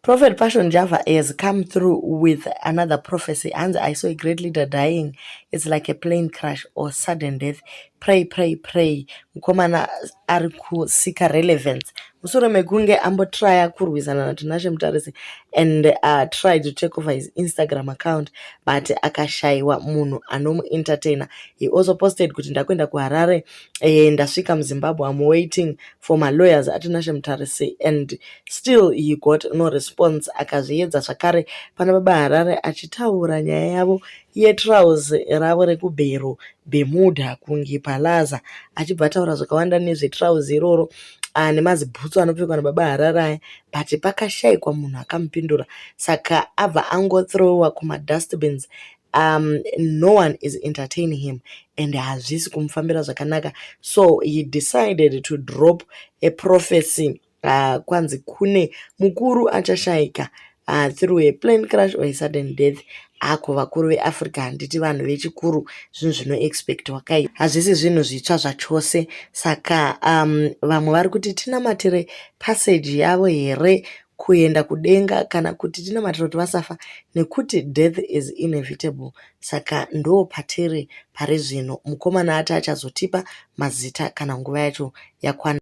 Prophet Passionjava has come through with another prophecy. And I saw a great leader dying. It's like a plane crash or sudden death. Pray, pray, pray. Mukomana ari kusika relevance. Musoro mekunge ambotraya kurwisana natinashe mutarisi and tried to take over his Instagram account, but akashaiwa munhu anomu-entertainer. He also posted kuti ndakwenda kuHarare ndasvika muZimbabwe, I'm waiting for my lawyers atinashe mutarisi, and still he got no response. Akazviedza zvakare pana baba Harare achitaura nyaya yavo yetrauzi ravo rekubhero Bermuda kungi Palaza, achibva taura zvakawanda nezvetrauzi iroro nemazibhutsu anopfekwa nababa Harare, but pakashayikwa munhu akamupindura, saka abva angothrowa kumadustbins. No one is entertaining him and hazvisi kumufambira zvakanaka, so he decided to drop a prophecy. Kwanzi kune mukuru achashayika through a plane crash or a sudden death. Ako vakuru veAfrica handiti vanhu vechikuru zvinhu zvinoexpectwa kai, hazvisi zvinhu zvitsva zvachose. Saka vamwe vari kuti tinamatire passage yavo here kuenda kudenga, kana kuti tinamatire kuti vasafa nekuti death is inevitable. Saka ndo patiri pari zvino. Mukomana ati achazotipa mazita kana nguva yacho yakwana.